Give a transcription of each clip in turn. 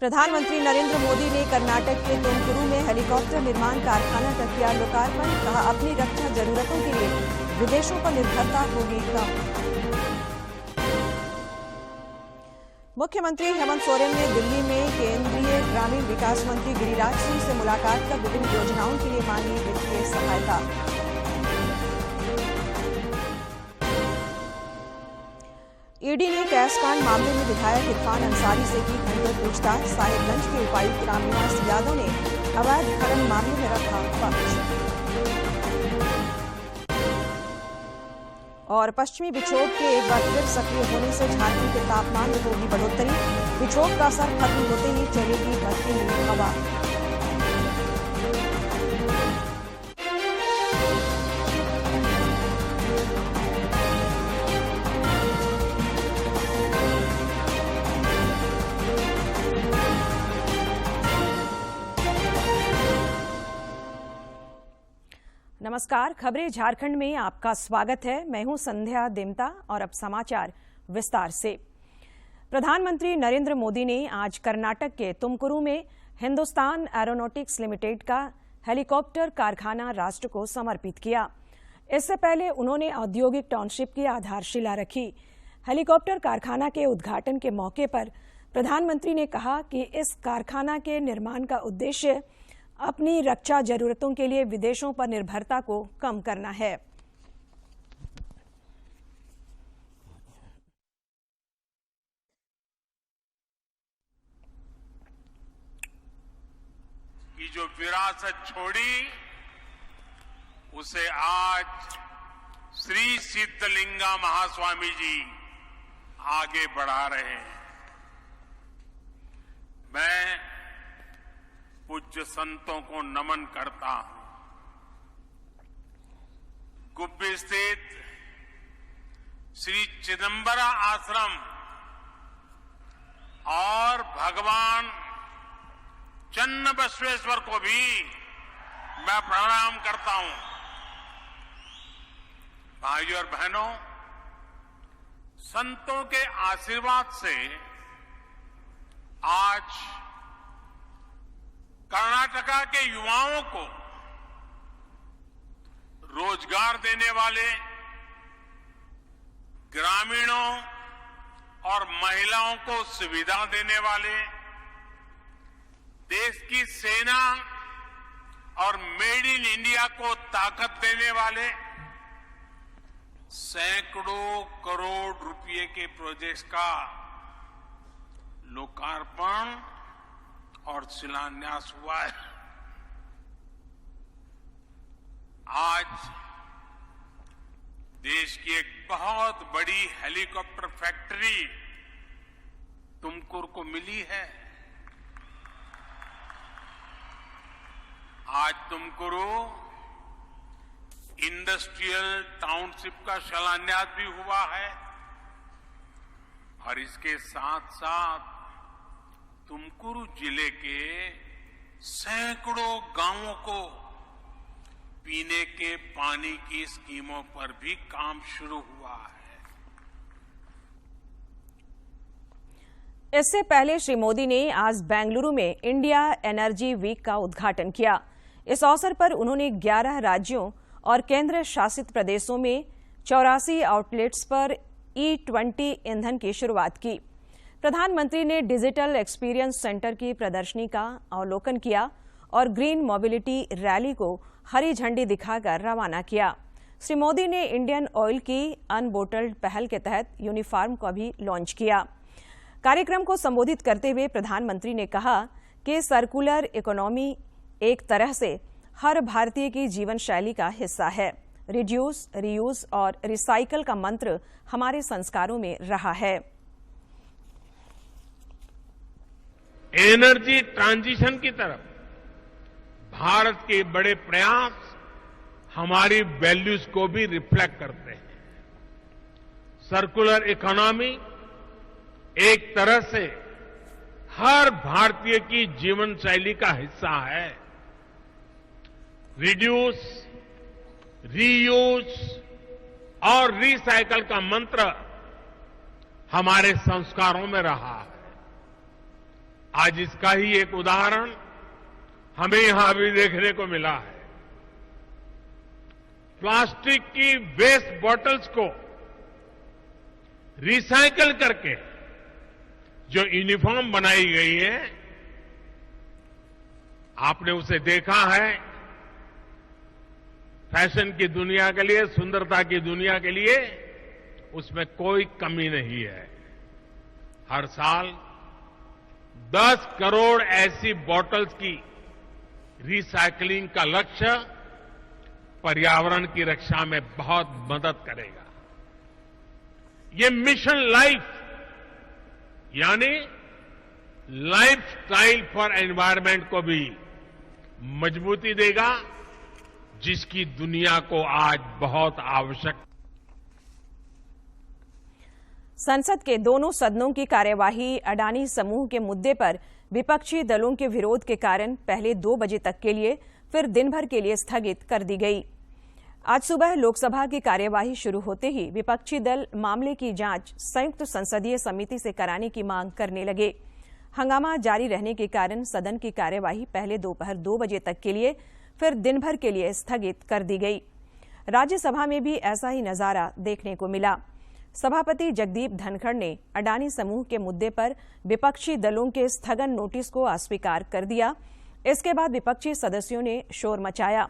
प्रधानमंत्री नरेंद्र मोदी ने कर्नाटक के तुमकुरू में हेलीकॉप्टर निर्माण कारखाना का किया लोकार्पण। कहा, अपनी रक्षा जरूरतों के लिए विदेशों पर निर्भरता होगी कम। मुख्यमंत्री हेमंत सोरेन ने दिल्ली में केंद्रीय ग्रामीण विकास मंत्री गिरिराज सिंह से मुलाकात कर विभिन्न योजनाओं के लिए मांगी वित्तीय सहायता। ईडी ने कैशकांड मामले में विधायक इरफान अंसारी से की घंटों पूछताछ। साहिबगंज के उपायुक्त रामनिवास यादव ने अवैध खनन मामले में रखा पक्ष। और पश्चिमी विक्षोभ के एक बार फिर सक्रिय होने से झारखंड के तापमान में होगी बढ़ोतरी। विक्षोभ का असर खत्म होते ही चलेगी बर्फीली हवा। नमस्कार, खबरें झारखंड में आपका स्वागत है। मैं हूं संध्या देमता और अब समाचार विस्तार से। प्रधानमंत्री नरेंद्र मोदी ने आज कर्नाटक के तुमकुरू में हिंदुस्तान एरोनॉटिक्स लिमिटेड का हेलीकॉप्टर कारखाना राष्ट्र को समर्पित किया। इससे पहले उन्होंने औद्योगिक टाउनशिप की आधारशिला रखी। हेलीकॉप्टर कारखाना के उद्घाटन के मौके पर प्रधानमंत्री ने कहा कि इस कारखाना के निर्माण का उद्देश्य अपनी रक्षा जरूरतों के लिए विदेशों पर निर्भरता को कम करना है। ये जो विरासत छोड़ी उसे आज श्री सिद्धलिंगा महास्वामी जी आगे बढ़ा रहे हैं। मैं पूज्य संतों को नमन करता हूं। गुब्बी स्थित श्री चिदंबरा आश्रम और भगवान चन्नबसवेश्वर को भी मैं प्रणाम करता हूं। भाइयों और बहनों, संतों के आशीर्वाद से आज कर्नाटका के युवाओं को रोजगार देने वाले, ग्रामीणों और महिलाओं को सुविधा देने वाले, देश की सेना और मेड इन इंडिया को ताकत देने वाले सैकड़ों करोड़ रुपए के प्रोजेक्ट्स का लोकार्पण और शिलान्यास हुआ है। आज देश की एक बहुत बड़ी हेलीकॉप्टर फैक्ट्री तुमकुरू को मिली है। आज तुमकुरू इंडस्ट्रियल टाउनशिप का शिलान्यास भी हुआ है और इसके साथ साथ तुमकुरू जिले के सैकड़ों गांवों को पीने के पानी की स्कीमों पर भी काम शुरू हुआ है। इससे पहले श्री मोदी ने आज बेंगलुरु में इंडिया एनर्जी वीक का उद्घाटन किया। इस अवसर पर उन्होंने 11 राज्यों और केंद्र शासित प्रदेशों में 84 आउटलेट्स पर E20 ईंधन की शुरुआत की। प्रधानमंत्री ने डिजिटल एक्सपीरियंस सेंटर की प्रदर्शनी का अवलोकन किया और ग्रीन मोबिलिटी रैली को हरी झंडी दिखाकर रवाना किया। श्री मोदी ने इंडियन ऑयल की अनबोटल्ड पहल के तहत यूनिफॉर्म को भी लॉन्च किया। कार्यक्रम को संबोधित करते हुए प्रधानमंत्री ने कहा कि सर्कुलर इकोनॉमी एक तरह से हर भारतीय की जीवन शैली का हिस्सा है। रिड्यूस, रीयूज और रिसाइकल का मंत्र हमारे संस्कारों में रहा है। एनर्जी ट्रांजिशन की तरफ भारत के बड़े प्रयास हमारी वैल्यूज को भी रिफ्लेक्ट करते हैं। सर्कुलर इकोनॉमी एक तरह से हर भारतीय की जीवन शैली का हिस्सा है। रिड्यूस, रीयूज और रिसाइकल का मंत्र हमारे संस्कारों में रहा है। आज इसका ही एक उदाहरण हमें यहां भी देखने को मिला है। प्लास्टिक की वेस्ट बॉटल्स को रिसाइकल करके जो यूनिफॉर्म बनाई गई है, आपने उसे देखा है। फैशन की दुनिया के लिए, सुंदरता की दुनिया के लिए उसमें कोई कमी नहीं है। हर साल 10 करोड़ ऐसी बॉटल्स की रिसाइकलिंग का लक्ष्य पर्यावरण की रक्षा में बहुत मदद करेगा। ये मिशन लाइफ यानी लाइफस्टाइल फॉर एनवायरमेंट को भी मजबूती देगा, जिसकी दुनिया को आज बहुत आवश्यकता। संसद के दोनों सदनों की कार्यवाही अडानी समूह के मुद्दे पर विपक्षी दलों के विरोध के कारण पहले 2 बजे तक के लिए, फिर दिन भर के लिए स्थगित कर दी गई। आज सुबह लोकसभा की कार्यवाही शुरू होते ही विपक्षी दल मामले की जांच संयुक्त संसदीय समिति से कराने की मांग करने लगे। हंगामा जारी रहने के कारण सदन की कार्यवाही पहले दोपहर 2 बजे तक के लिए, फिर दिन भर के लिए स्थगित कर दी गई। राज्यसभा में भी ऐसा ही नजारा देखने को मिला। सभापति जगदीप धनखड़ ने अडानी समूह के मुद्दे पर विपक्षी दलों के स्थगन नोटिस को अस्वीकार कर दिया। इसके बाद विपक्षी सदस्यों ने शोर मचाया।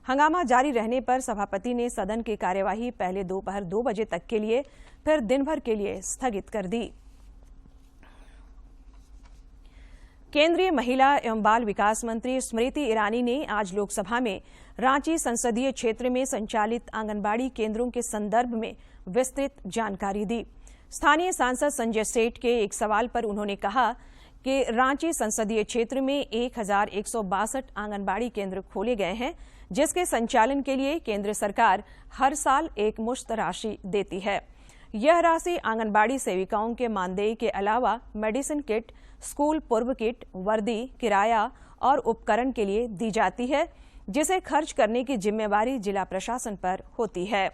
हंगामा जारी रहने पर सभापति ने सदन की कार्यवाही पहले दोपहर 2 बजे तक के लिए, फिर दिन भर के लिए स्थगित कर दी। केंद्रीय महिला एवं बाल विकास मंत्री स्मृति ईरानी ने आज लोकसभा में रांची संसदीय क्षेत्र में संचालित आंगनबाड़ी केंद्रों के संदर्भ में विस्तृत जानकारी दी। स्थानीय सांसद संजय सेठ के एक सवाल पर उन्होंने कहा कि रांची संसदीय क्षेत्र में 1162 आंगनबाड़ी केंद्र खोले गए हैं, जिसके संचालन के लिए केंद्र सरकार हर साल एकमुश्त राशि देती है। यह राशि आंगनबाड़ी सेविकाओं के मानदेय के अलावा मेडिसिन किट, स्कूल पूर्व किट, वर्दी, किराया और उपकरण के लिए दी जाती है, जिसे खर्च करने की जिम्मेवारी जिला प्रशासन पर होती है।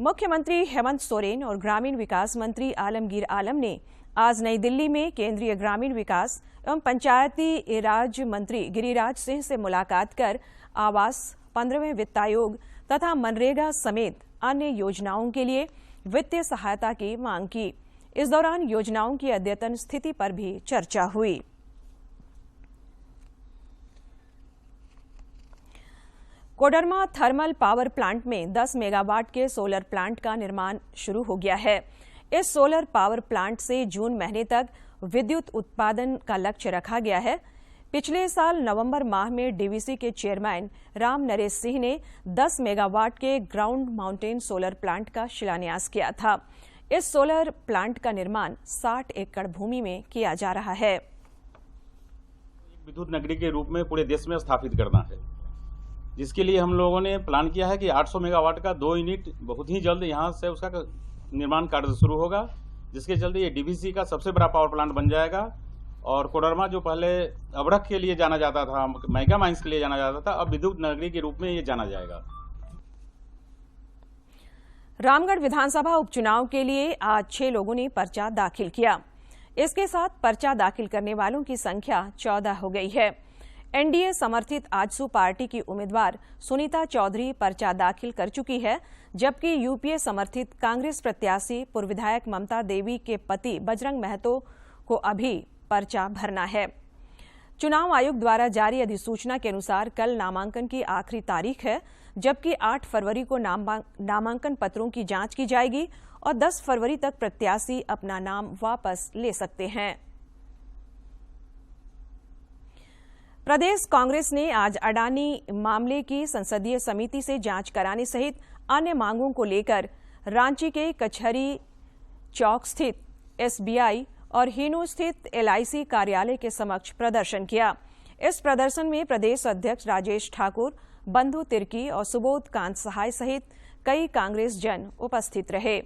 मुख्यमंत्री हेमंत सोरेन और ग्रामीण विकास मंत्री आलमगीर आलम ने आज नई दिल्ली में केंद्रीय ग्रामीण विकास एवं पंचायती राज मंत्री गिरिराज सिंह से मुलाकात कर आवास, 15वें वित्त आयोग तथा मनरेगा समेत अन्य योजनाओं के लिए वित्तीय सहायता की मांग की। इस दौरान योजनाओं की अद्यतन स्थिति पर भी चर्चा हुई। कोडरमा थर्मल पावर प्लांट में 10 मेगावाट के सोलर प्लांट का निर्माण शुरू हो गया है। इस सोलर पावर प्लांट से जून महीने तक विद्युत उत्पादन का लक्ष्य रखा गया है। पिछले साल नवंबर माह में डीवीसी के चेयरमैन राम नरेश सिंह ने 10 मेगावाट के ग्राउंड माउंटेन सोलर प्लांट का शिलान्यास किया था। इस सोलर प्लांट का निर्माण 60 एकड़ भूमि में किया जा रहा है। विद्युत नगरी के रूप में पूरे देश में स्थापित करना है, जिसके लिए हम लोगों ने प्लान किया है कि 800 मेगावाट का 2 यूनिट बहुत ही जल्द यहां से उसका निर्माण कार्य शुरू होगा, जिसके चलते ये डीवीसी का सबसे बड़ा पावर प्लांट बन जाएगा। और कोडरमा जो पहले अबड़क के लिए जाना जाता था, मेगा माइंस के लिए जाना जाता था, अब विद्युत नगरी के रूप में ये जाना जाएगा। रामगढ़ विधानसभा उपचुनाव के लिए आज 6 लोगों ने पर्चा दाखिल किया। इसके साथ पर्चा दाखिल करने वालों की संख्या 14 हो गई है। एनडीए समर्थित आजसू पार्टी की उम्मीदवार सुनीता चौधरी पर्चा दाखिल कर चुकी है, जबकि यूपीए समर्थित कांग्रेस प्रत्याशी पूर्व विधायक ममता देवी के पति बजरंग महतो को अभी पर्चा भरना है। चुनाव आयोग द्वारा जारी अधिसूचना के अनुसार कल नामांकन की आखिरी तारीख है, जबकि 8 फरवरी को नामांकन पत्रों की जांच की जाएगी और 10 फरवरी तक प्रत्याशी अपना नाम वापस ले सकते हैं। प्रदेश कांग्रेस ने आज अडानी मामले की संसदीय समिति से जांच कराने सहित अन्य मांगों को लेकर रांची के कचहरी चौक स्थित एसबीआई और हिनो स्थित एलआईसी कार्यालय के समक्ष प्रदर्शन किया। इस प्रदर्शन में प्रदेश अध्यक्ष राजेश ठाकुर, बंधु तिर्की और सुबोध कांत सहाय सहित कई कांग्रेस जन उपस्थित रहे।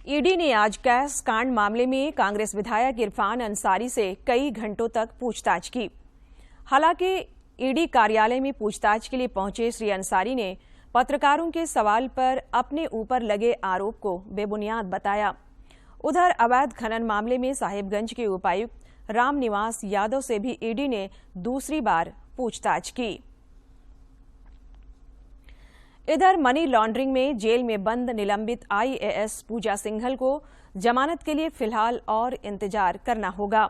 ईडी ने आज कैश कांड मामले में कांग्रेस विधायक इरफान अंसारी से कई घंटों तक पूछताछ की। हालांकि ईडी कार्यालय में पूछताछ के लिए पहुंचे श्री अंसारी ने पत्रकारों के सवाल पर अपने ऊपर लगे आरोप को बेबुनियाद बताया। उधर अवैध खनन मामले में साहिबगंज के उपायुक्त रामनिवास यादव से भी ईडी ने दूसरी बार पूछताछ की। इधर मनी लॉन्ड्रिंग में जेल में बंद निलंबित आईएएस पूजा सिंघल को जमानत के लिए फिलहाल और इंतजार करना होगा।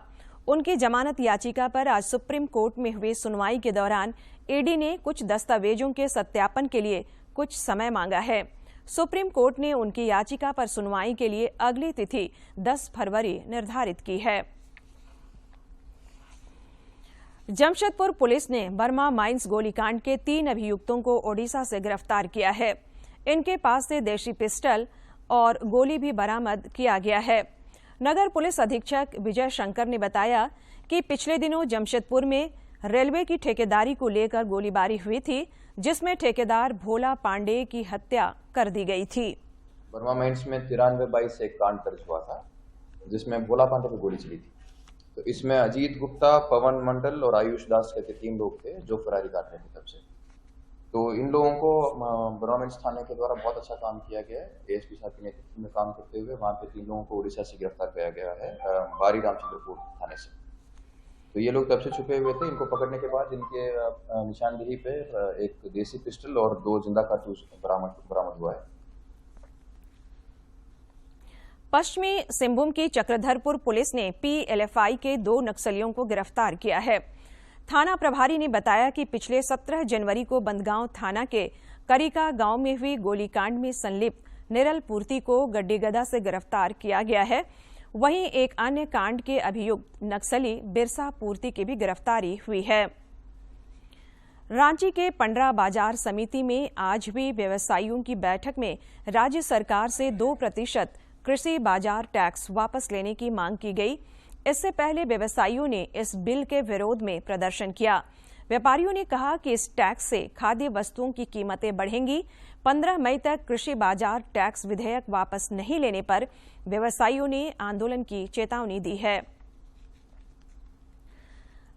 उनकी जमानत याचिका पर आज सुप्रीम कोर्ट में हुई सुनवाई के दौरान ईडी ने कुछ दस्तावेजों के सत्यापन के लिए कुछ समय मांगा है। सुप्रीम कोर्ट ने उनकी याचिका पर सुनवाई के लिए अगली तिथि 10 फरवरी निर्धारित की है। जमशेदपुर पुलिस ने बर्मा माइंस गोलीकांड के 3 अभियुक्तों को ओडिशा से गिरफ्तार किया है। इनके पास से देशी पिस्टल और गोली भी बरामद किया गया है। नगर पुलिस अधीक्षक विजय शंकर ने बताया कि पिछले दिनों जमशेदपुर में रेलवे की ठेकेदारी को लेकर गोलीबारी हुई थी, जिसमें ठेकेदार भोला पांडे की हत्या कर दी गई थी। बर्मा माइंस में 93/22 एक कांड दर्ज हुआ था, जिसमें भोला पांडे पर गोली चली थी। तो इसमें अजीत गुप्ता, पवन मंडल और आयुष दास करके 3 लोग थे जो फरारी काट रहे थे तब से। तो इन लोगों को बर्मा माइंस थाने के द्वारा बहुत अच्छा काम किया गया है। एएसपी साहब के नेतृत्व में काम करते हुए वहाँ पे 3 लोगों को उड़ीसा से गिरफ्तार किया गया है, बारी रामचंद्रपुर थाने से। तो ये लोग तब से छुपे हुए थे। इनको पकड़ने के बाद इनके निशानदेही पे एक देसी पिस्टल और 2 जिंदा कारतूस बरामद हुआ है। पश्चिमी सिंहभूम की चक्रधरपुर पुलिस ने पीएलएफआई के 2 नक्सलियों को गिरफ्तार किया है। थाना प्रभारी ने बताया कि पिछले 17 जनवरी को बंदगांव थाना के करिका गांव में हुई गोलीकांड में संलिप्त निरल पूर्ति को गड्डीगदा से गिरफ्तार किया गया है। वहीं एक अन्य कांड के अभियुक्त नक्सली बिरसा पूर्ति की भी गिरफ्तारी हुई है। रांची के पंडरा बाजार समिति में आज हुई व्यवसायियों की बैठक में राज्य सरकार से 2% कृषि बाजार टैक्स वापस लेने की मांग की गई। इससे पहले व्यवसायियों ने इस बिल के विरोध में प्रदर्शन किया। व्यापारियों ने कहा कि इस टैक्स से खाद्य वस्तुओं की कीमतें बढ़ेंगी। 15 मई तक कृषि बाजार टैक्स विधेयक वापस नहीं लेने पर व्यवसायियों ने आंदोलन की चेतावनी दी है।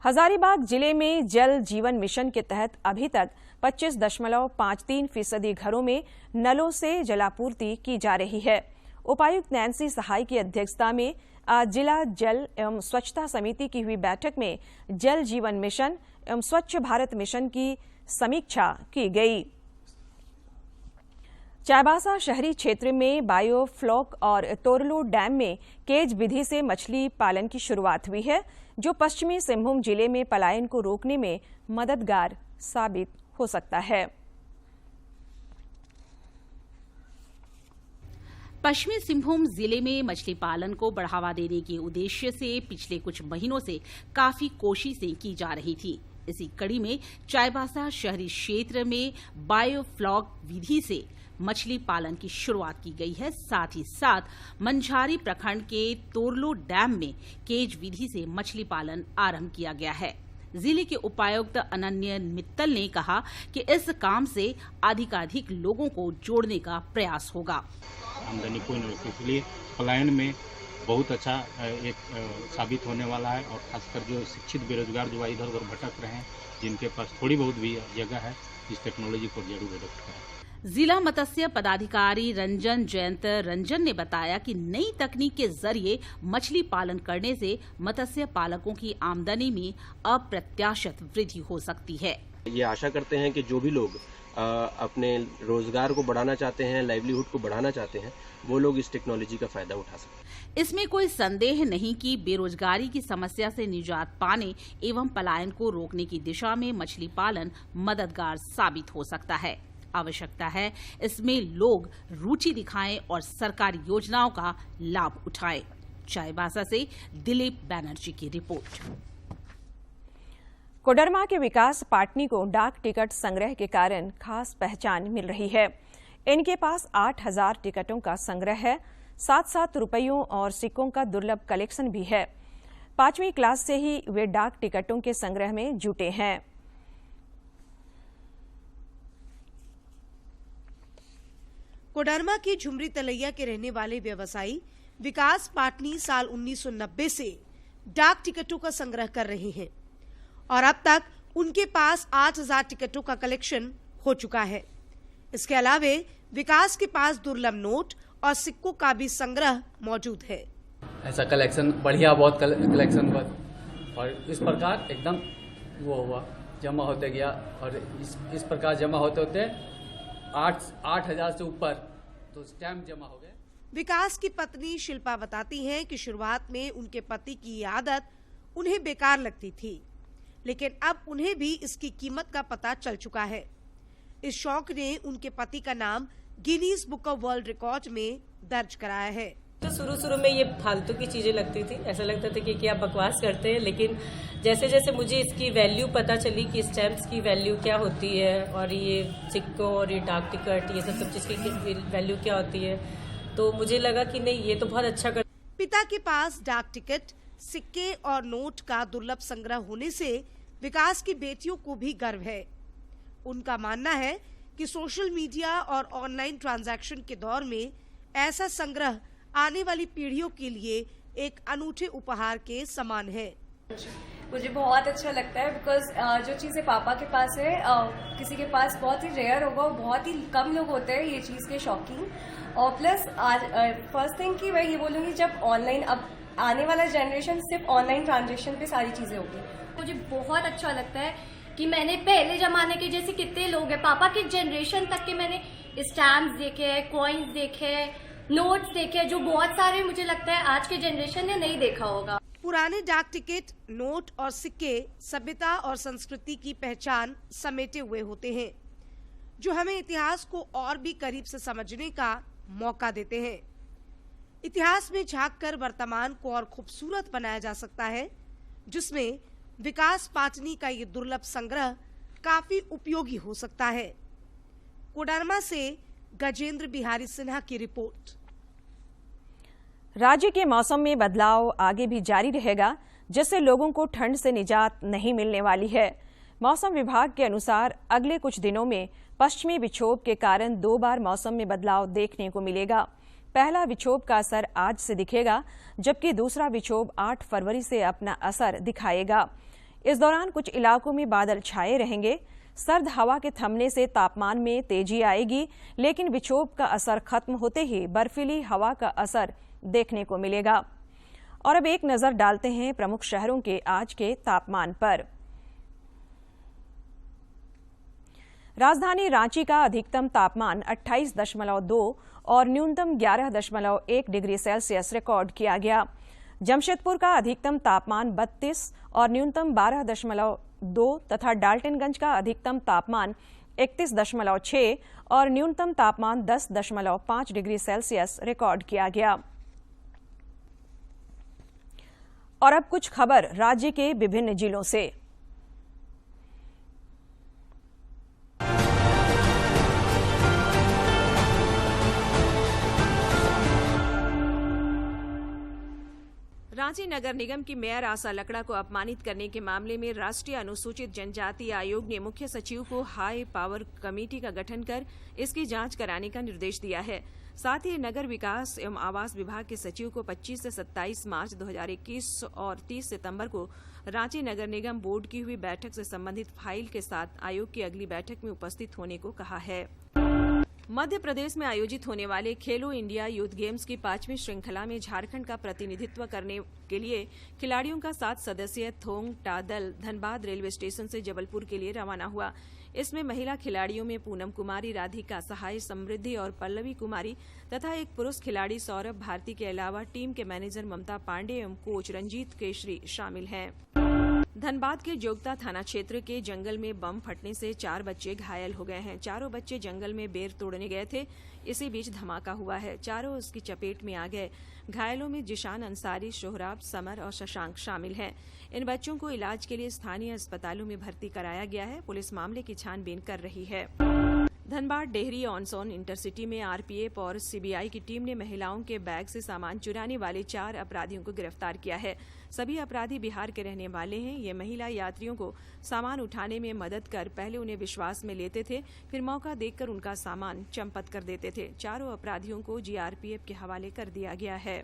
हजारीबाग जिले में जल जीवन मिशन के तहत अभी तक 25.53% घरों में नलों से जलापूर्ति की जा रही है। उपायुक्त नैन्सी सहाय की अध्यक्षता में आज जिला जल एवं स्वच्छता समिति की हुई बैठक में जल जीवन मिशन एवं स्वच्छ भारत मिशन की समीक्षा की गई। चाईबासा शहरी क्षेत्र में बायोफ्लॉक और तोरलो डैम में केज विधि से मछली पालन की शुरुआत हुई है, जो पश्चिमी सिंहभूम जिले में पलायन को रोकने में मददगार साबित हो सकता है। पश्चिमी सिंहभूम जिले में मछली पालन को बढ़ावा देने के उद्देश्य से पिछले कुछ महीनों से काफी कोशिशें की जा रही थी। इसी कड़ी में चाईबासा शहरी क्षेत्र में बायोफ्लॉक विधि से मछली पालन की शुरुआत की गई है। साथ ही साथ मंझारी प्रखंड के तोरलो डैम में केज विधि से मछली पालन आरंभ किया गया है। जिले के उपायुक्त अनन्य मित्तल ने कहा कि इस काम से अधिकाधिक लोगों को जोड़ने का प्रयास होगा। आमदनी को इसलिए पलायन में बहुत अच्छा एक साबित होने वाला है, और खासकर जो शिक्षित बेरोजगार जो इधर उधर भटक रहे हैं, जिनके पास थोड़ी बहुत भी जगह है, इस टेक्नोलॉजी को जरूर अडॉप्ट करें। जिला मत्स्य पदाधिकारी रंजन जयंत रंजन ने बताया कि नई तकनीक के जरिए मछली पालन करने से मत्स्य पालकों की आमदनी में अप्रत्याशित वृद्धि हो सकती है। ये आशा करते हैं कि जो भी लोग अपने रोजगार को बढ़ाना चाहते हैं, लाइवलीहुड को बढ़ाना चाहते हैं, वो लोग इस टेक्नोलॉजी का फायदा उठा सकते। इसमें कोई संदेह नहीं कि बेरोजगारी की समस्या से निजात पाने एवं पलायन को रोकने की दिशा में मछली पालन मददगार साबित हो सकता है। आवश्यकता है इसमें लोग रुचि दिखाएं और सरकारी योजनाओं का लाभ उठाएं। चाईबासा से दिलीप बैनर्जी की रिपोर्ट। कोडरमा के विकास पाटनी को डाक टिकट संग्रह के कारण खास पहचान मिल रही है। इनके पास 8000 टिकटों का संग्रह है। 7-7 रुपयों और सिक्कों का दुर्लभ कलेक्शन भी है। 5वीं क्लास से ही वे डाक टिकटों के संग्रह में जुटे हैं। कोडरमा के झुमरी तलैया के रहने वाले व्यवसायी विकास पाटनी साल 1990 से डाक टिकटों का संग्रह कर रहे हैं और अब तक उनके पास 8000 टिकटों का कलेक्शन हो चुका है। इसके अलावे विकास के पास दुर्लभ नोट और सिक्कों का भी संग्रह मौजूद है। ऐसा कलेक्शन बढ़िया, बहुत कलेक्शन हुआ और इस प्रकार एकदम वो हुआ, जमा होते गया और इस प्रकार जमा होते होते 8,000 से ऊपर तो स्टैम्प जमा हो गए। विकास की पत्नी शिल्पा बताती हैं कि शुरुआत में उनके पति की ये आदत उन्हें बेकार लगती थी, लेकिन अब उन्हें भी इसकी कीमत का पता चल चुका है। इस शौक ने उनके पति का नाम Guinness book of world record में दर्ज कराया है। तो शुरू में ये फालतू की चीजें लगती थी, ऐसा लगता था कि क्या बकवास करते हैं, लेकिन जैसे जैसे मुझे इसकी वैल्यू पता चली कि स्टैम्प्स की वैल्यू क्या होती है और ये सिक्कों और ये डाक टिकट ये सब चीज की वैल्यू क्या होती है, तो मुझे लगा कि नहीं, ये तो बहुत अच्छा कर। पिता के पास डाक टिकट, सिक्के और नोट का दुर्लभ संग्रह होने से विकास की बेटियों को भी गर्व है। उनका मानना है कि सोशल मीडिया और ऑनलाइन ट्रांजैक्शन के दौर में ऐसा संग्रह आने वाली पीढ़ियों के लिए एक अनूठे उपहार के समान है। मुझे बहुत अच्छा लगता है बिकॉज जो चीज़ें पापा के पास है किसी के पास बहुत ही रेयर होगा, बहुत ही कम लोग होते हैं ये चीज़ के शौकीन। और प्लस आज फर्स्ट थिंग कि मैं ये बोलूँगी, जब ऑनलाइन अब आने वाला जनरेशन सिर्फ ऑनलाइन ट्रांजेक्शन पे सारी चीज़ें होगी। मुझे बहुत अच्छा लगता है कि मैंने पहले जमाने के जैसे कितने लोग हैं, पापा के जनरेशन तक के मैंने स्टैम्प्स देखे हैं, कॉइन्स देखे हैं, नोट्स देखे, जो बहुत सारे मुझे लगता है आज के जनरेशन ने नहीं देखा होगा। पुराने डाक टिकट, नोट और सिक्के सभ्यता और संस्कृति की पहचान समेटे हुए होते हैं, जो हमें इतिहास को और भी करीब से समझने का मौका देते हैं। इतिहास में झांककर वर्तमान को और खूबसूरत बनाया जा सकता है, जिसमें विकास पाटनी का ये दुर्लभ संग्रह काफी उपयोगी हो सकता है। कोडरमा से गजेंद्र बिहारी सिन्हा की रिपोर्ट। राज्य के मौसम में बदलाव आगे भी जारी रहेगा, जिससे लोगों को ठंड से निजात नहीं मिलने वाली है। मौसम विभाग के अनुसार अगले कुछ दिनों में पश्चिमी विक्षोभ के कारण 2 बार मौसम में बदलाव देखने को मिलेगा। पहला विक्षोभ का असर आज से दिखेगा, जबकि दूसरा विक्षोभ 8 फरवरी से अपना असर दिखाएगा। इस दौरान कुछ इलाकों में बादल छाए रहेंगे। सर्द हवा के थमने से तापमान में तेजी आएगी, लेकिन विक्षोभ का असर खत्म होते ही बर्फीली हवा का असर देखने को मिलेगा। और अब एक नजर डालते हैं प्रमुख शहरों के आज के तापमान पर। राजधानी रांची का अधिकतम तापमान 28.2 और न्यूनतम 11.1 डिग्री सेल्सियस रिकॉर्ड किया गया। जमशेदपुर का अधिकतम तापमान 32 और न्यूनतम 12.2 तथा डाल्टनगंज का अधिकतम तापमान 31.6 और न्यूनतम तापमान 10.5 डिग्री सेल्सियस रिकॉर्ड किया गया। और अब कुछ खबर राज्य के विभिन्न जिलों से। रांची नगर निगम की मेयर आशा लकड़ा को अपमानित करने के मामले में राष्ट्रीय अनुसूचित जनजाति आयोग ने मुख्य सचिव को हाई पावर कमेटी का गठन कर इसकी जांच कराने का निर्देश दिया है। साथ ही नगर विकास एवं आवास विभाग के सचिव को 25 से 27 मार्च 2021 और 30 सितंबर को रांची नगर निगम बोर्ड की हुई बैठक से संबंधित फाइल के साथ आयोग की अगली बैठक में उपस्थित होने को कहा है। मध्य प्रदेश में आयोजित होने वाले खेलो इंडिया यूथ गेम्स की 5वीं श्रृंखला में झारखंड का प्रतिनिधित्व करने के लिए खिलाड़ियों का 7 सदस्यीय थोंग टा दल धनबाद रेलवे स्टेशन से जबलपुर के लिए रवाना हुआ। इसमें महिला खिलाड़ियों में पूनम कुमारी, राधिका सहाय, समृद्धि और पल्लवी कुमारी तथा एक पुरुष खिलाड़ी सौरभ भारती के अलावा टीम के मैनेजर ममता पांडे एवं कोच रंजीत केशरी शामिल हैं। धनबाद के जोगता थाना क्षेत्र के जंगल में बम फटने से 4 बच्चे घायल हो गए हैं। चारों बच्चे जंगल में बेर तोड़ने गए थे। इसी बीच धमाका हुआ है, चारों उसकी चपेट में आ गए। घायलों में जिशान अंसारी, सोहराब, समर और शशांक शामिल हैं। इन बच्चों को इलाज के लिए स्थानीय अस्पतालों में भर्ती कराया गया है। पुलिस मामले की छानबीन कर रही है। धनबाद डेहरी ऑनसोन इंटरसिटी में आरपीएफ और सीबीआई की टीम ने महिलाओं के बैग से सामान चुराने वाले 4 अपराधियों को गिरफ्तार किया है। सभी अपराधी बिहार के रहने वाले हैं। ये महिला यात्रियों को सामान उठाने में मदद कर पहले उन्हें विश्वास में लेते थे, फिर मौका देखकर उनका सामान चंपत कर देते थे। चारों अपराधियों को जीआरपीएफ के हवाले कर दिया गया है।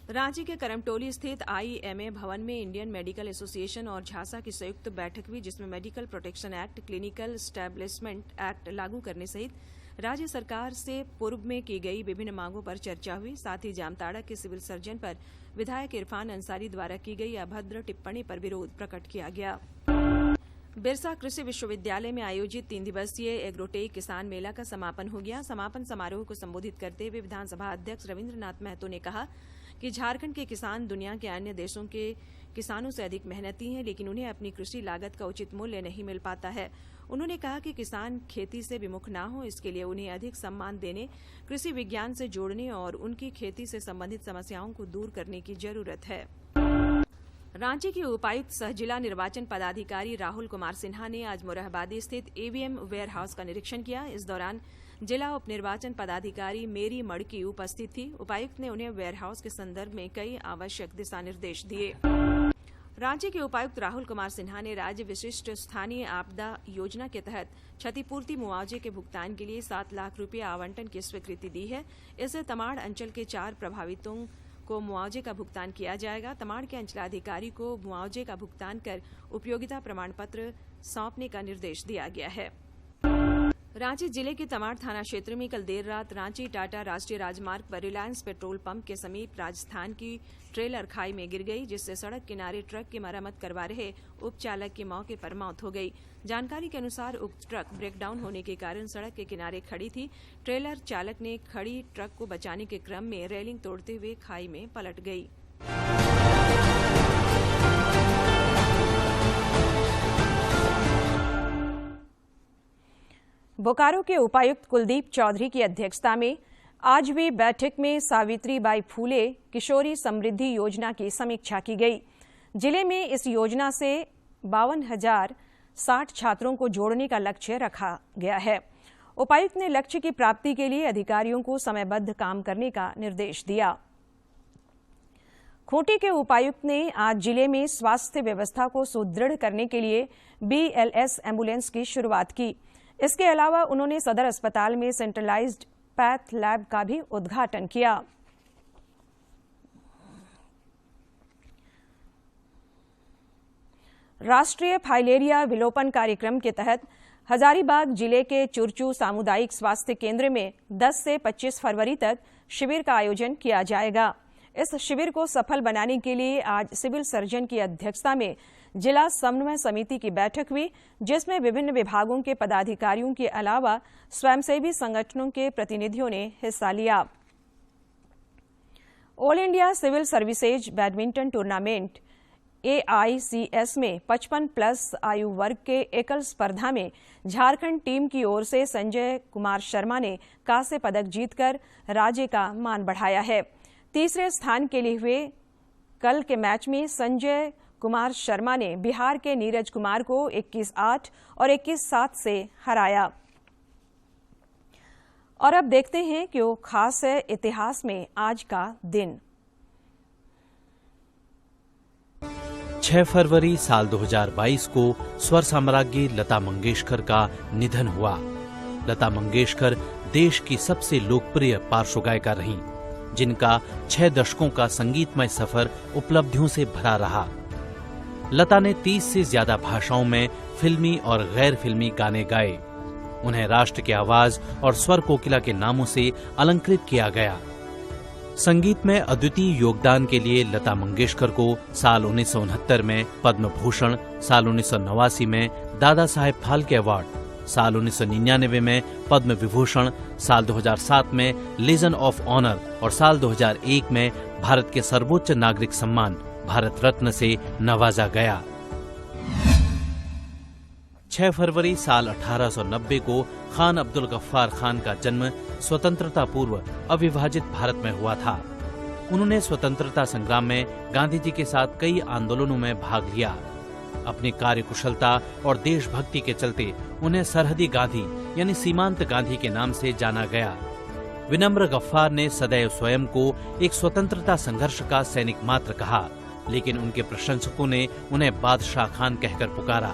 रांची के करमटोली स्थित आईएमए भवन में इंडियन मेडिकल एसोसिएशन और झासा की संयुक्त बैठक हुई, जिसमें medical protection act, clinical establishment act लागू करने सहित राज्य सरकार से पूर्व में की गई विभिन्न मांगों पर चर्चा हुई। साथ ही जामताड़ा के सिविल सर्जन पर विधायक इरफान अंसारी द्वारा की गई अभद्र टिप्पणी पर विरोध प्रकट किया गया। बिरसा कृषि विश्वविद्यालय में आयोजित 3 दिवसीय एग्रोटेक किसान मेला का समापन हो गया। समापन समारोह को संबोधित करते हुए विधानसभा अध्यक्ष रविन्द्रनाथ महतो ने कहा कि झारखंड के किसान दुनिया के अन्य देशों के किसानों से अधिक मेहनती हैं, लेकिन उन्हें अपनी कृषि लागत का उचित मूल्य नहीं मिल पाता है। उन्होंने कहा कि किसान खेती से विमुख न हो, इसके लिए उन्हें अधिक सम्मान देने, कृषि विज्ञान से जोड़ने और उनकी खेती से संबंधित समस्याओं को दूर करने की जरूरत है। रांची के उपायुक्त सह जिला निर्वाचन पदाधिकारी राहुल कुमार सिन्हा ने आज मोरहाबादी स्थित ईवीएम वेयर हाउस का निरीक्षण किया। इस दौरान जिला उप निर्वाचन पदाधिकारी मेरी मड़की उपस्थित थी। उपायुक्त ने उन्हें वेयर हाउस के संदर्भ में कई आवश्यक दिशा निर्देश दिए। रांची के उपायुक्त राहुल कुमार सिन्हा ने राज्य विशिष्ट स्थानीय आपदा योजना के तहत क्षतिपूर्ति मुआवजे के भुगतान के लिए 7 लाख रुपये आवंटन की स्वीकृति दी है। इससे तमाड़ अंचल के 4 प्रभावितों को मुआवजे का भुगतान किया जाएगा। तमाड़ के अंचलाधिकारी को मुआवजे का भुगतान कर उपयोगिता प्रमाण पत्र सौंपने का निर्देश दिया गया है। रांची जिले के तमाड़ थाना क्षेत्र में कल देर रात रांची टाटा राष्ट्रीय राजमार्ग पर रिलायंस पेट्रोल पंप के समीप राजस्थान की ट्रेलर खाई में गिर गई, जिससे सड़क किनारे ट्रक की मरम्मत करवा रहे उप चालक की मौके पर मौत हो गई। जानकारी के अनुसार उक्त ट्रक ब्रेकडाउन होने के कारण सड़क के किनारे खड़ी थी। ट्रेलर चालक ने खड़ी ट्रक को बचाने के क्रम में रेलिंग तोड़ते हुए खाई में पलट गई। बोकारो के उपायुक्त कुलदीप चौधरी की अध्यक्षता में आज हुई बैठक में सावित्रीबाई फूले किशोरी समृद्धि योजना की समीक्षा की गई। जिले में इस योजना से 52,060 छात्रों को जोड़ने का लक्ष्य रखा गया है। उपायुक्त ने लक्ष्य की प्राप्ति के लिए अधिकारियों को समयबद्ध काम करने का निर्देश दिया। खूंटी के उपायुक्त ने आज जिले में स्वास्थ्य व्यवस्था को सुदृढ़ करने के लिए BLS एम्बुलेंस की शुरुआत की। इसके अलावा उन्होंने सदर अस्पताल में सेंट्रलाइज्ड पैथ लैब का भी उद्घाटन किया। राष्ट्रीय फाइलेरिया विलोपन कार्यक्रम के तहत हजारीबाग जिले के चुरचू सामुदायिक स्वास्थ्य केंद्र में 10 से 25 फरवरी तक शिविर का आयोजन किया जाएगा। इस शिविर को सफल बनाने के लिए आज सिविल सर्जन की अध्यक्षता में जिला समन्वय समिति की बैठक हुई, जिसमें विभिन्न विभागों के पदाधिकारियों के अलावा स्वयंसेवी संगठनों के प्रतिनिधियों ने हिस्सा लिया। All India Civil Services Badminton Tournament AICS में 55+ आयु वर्ग के एकल स्पर्धा में झारखंड टीम की ओर से संजय कुमार शर्मा ने कांस्य पदक जीतकर राज्य का मान बढ़ाया है। तीसरे स्थान के लिए हुए कल के मैच में संजय कुमार शर्मा ने बिहार के नीरज कुमार को 21-8 और 21-7 से हराया। और अब देखते हैं कि वो खास है इतिहास में आज का दिन। 6 फरवरी साल 2022 को स्वर साम्राज्ञी लता मंगेशकर का निधन हुआ। लता मंगेशकर देश की सबसे लोकप्रिय पार्श्व गायिका रहीं, जिनका 6 दशकों का संगीतमय सफर उपलब्धियों से भरा रहा। लता ने 30 से ज्यादा भाषाओं में फिल्मी और गैर फिल्मी गाने गाए। उन्हें राष्ट्र की आवाज और स्वर कोकिला के नामों से अलंकृत किया गया। संगीत में अद्वितीय योगदान के लिए लता मंगेशकर को साल 1969 में पद्म भूषण, साल 1989 में दादा साहेब फाल्के अवार्ड, साल 1999 में पद्म विभूषण, साल 2007 में लीजन ऑफ ऑनर और साल 2001 में भारत के सर्वोच्च नागरिक सम्मान भारत रत्न से नवाजा गया। 6 फरवरी साल 1890 को खान अब्दुल गफ्फार खान का जन्म स्वतंत्रता पूर्व अविभाजित भारत में हुआ था। उन्होंने स्वतंत्रता संग्राम में गांधी जी के साथ कई आंदोलनों में भाग लिया। अपनी कार्यकुशलता और देशभक्ति के चलते उन्हें सरहदी गांधी यानी सीमांत गांधी के नाम से जाना गया। विनम्र गफ्फार ने सदैव स्वयं को एक स्वतंत्रता संघर्ष का सैनिक मात्र कहा, लेकिन उनके प्रशंसकों ने उन्हें बादशाह खान कहकर पुकारा।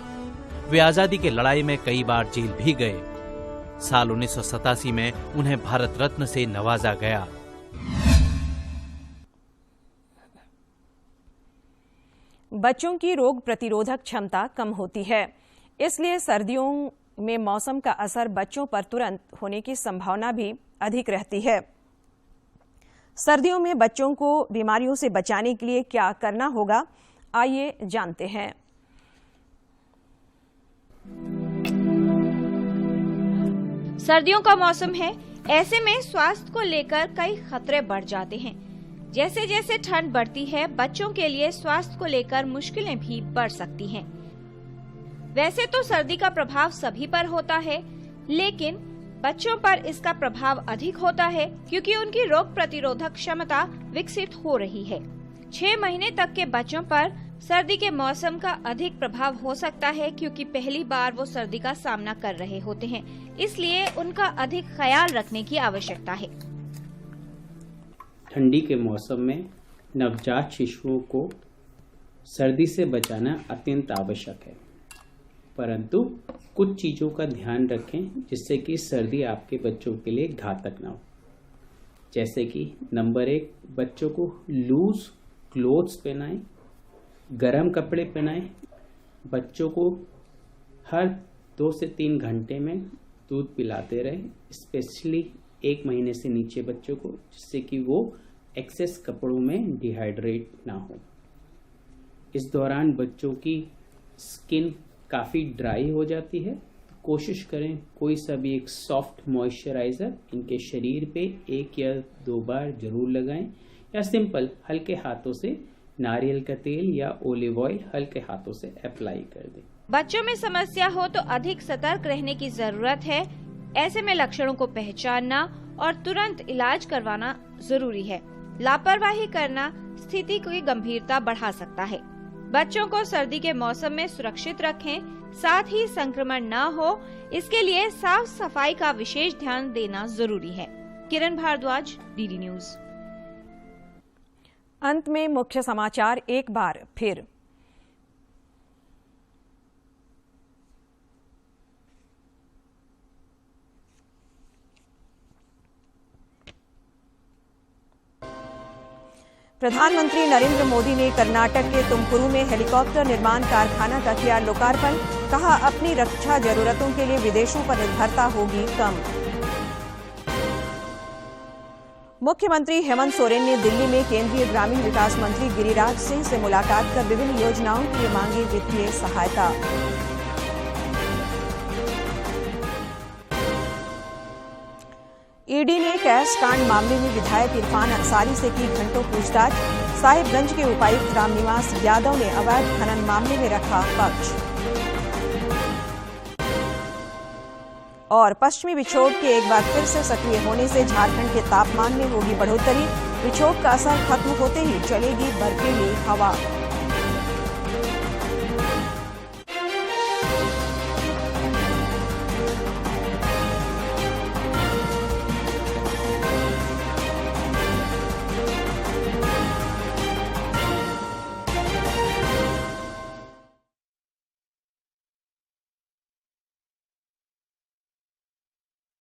वे आजादी की लड़ाई में कई बार जेल भी गए। साल 1987 में उन्हें भारत रत्न से नवाजा गया। बच्चों की रोग प्रतिरोधक क्षमता कम होती है, इसलिए सर्दियों में मौसम का असर बच्चों पर तुरंत होने की संभावना भी अधिक रहती है। सर्दियों में बच्चों को बीमारियों से बचाने के लिए क्या करना होगा, आइए जानते हैं। सर्दियों का मौसम है, ऐसे में स्वास्थ्य को लेकर कई खतरे बढ़ जाते हैं। जैसे जैसे ठंड बढ़ती है, बच्चों के लिए स्वास्थ्य को लेकर मुश्किलें भी बढ़ सकती हैं। वैसे तो सर्दी का प्रभाव सभी पर होता है, लेकिन बच्चों पर इसका प्रभाव अधिक होता है क्योंकि उनकी रोग प्रतिरोधक क्षमता विकसित हो रही है। 6 महीने तक के बच्चों पर सर्दी के मौसम का अधिक प्रभाव हो सकता है क्योंकि पहली बार वो सर्दी का सामना कर रहे होते हैं, इसलिए उनका अधिक ख्याल रखने की आवश्यकता है। ठंडी के मौसम में नवजात शिशुओं को सर्दी से बचाना अत्यंत आवश्यक है, परंतु कुछ चीज़ों का ध्यान रखें जिससे कि सर्दी आपके बच्चों के लिए घातक ना हो। जैसे कि नंबर 1, बच्चों को लूज क्लोथ्स पहनाएं, गर्म कपड़े पहनाएं। बच्चों को हर 2 से 3 घंटे में दूध पिलाते रहें, स्पेशली 1 महीने से नीचे बच्चों को, जिससे कि वो एक्सेस कपड़ों में डिहाइड्रेट ना हो। इस दौरान बच्चों की स्किन काफ़ी ड्राई हो जाती है, तो कोशिश करें कोई सा भी एक सॉफ्ट मॉइस्चराइज़र इनके शरीर पे 1 या 2 बार जरूर लगाएं, या सिंपल हल्के हाथों से नारियल का तेल या ओलिव ऑयल हल्के हाथों से अप्लाई कर दें। बच्चों में समस्या हो तो अधिक सतर्क रहने की जरूरत है। ऐसे में लक्षणों को पहचानना और तुरंत इलाज करवाना जरूरी है। लापरवाही करना स्थिति की गंभीरता बढ़ा सकता है। बच्चों को सर्दी के मौसम में सुरक्षित रखें, साथ ही संक्रमण न हो इसके लिए साफ सफाई का विशेष ध्यान देना जरूरी है। किरण भारद्वाज, डीडी न्यूज। अंत में मुख्य समाचार एक बार फिर। प्रधानमंत्री नरेंद्र मोदी ने कर्नाटक के तुमकुरू में हेलीकॉप्टर निर्माण कारखाना का किया लोकार्पण। कहा, अपनी रक्षा जरूरतों के लिए विदेशों पर निर्भरता होगी कम। मुख्यमंत्री हेमंत सोरेन ने दिल्ली में केंद्रीय ग्रामीण विकास मंत्री गिरिराज सिंह से मुलाकात कर विभिन्न योजनाओं के लिए मांगी वित्तीय सहायता। ईडी ने कैश कांड मामले में विधायक इरफान अंसारी से की घंटों पूछताछ। साहिबगंज के उपायुक्त रामनिवास यादव ने अवैध खनन मामले में रखा पक्ष। और पश्चिमी विक्षोभ के एक बार फिर से सक्रिय होने से झारखंड के तापमान में होगी बढ़ोतरी। विक्षोभ का असर खत्म होते ही चलेगी बर्फीली हवा।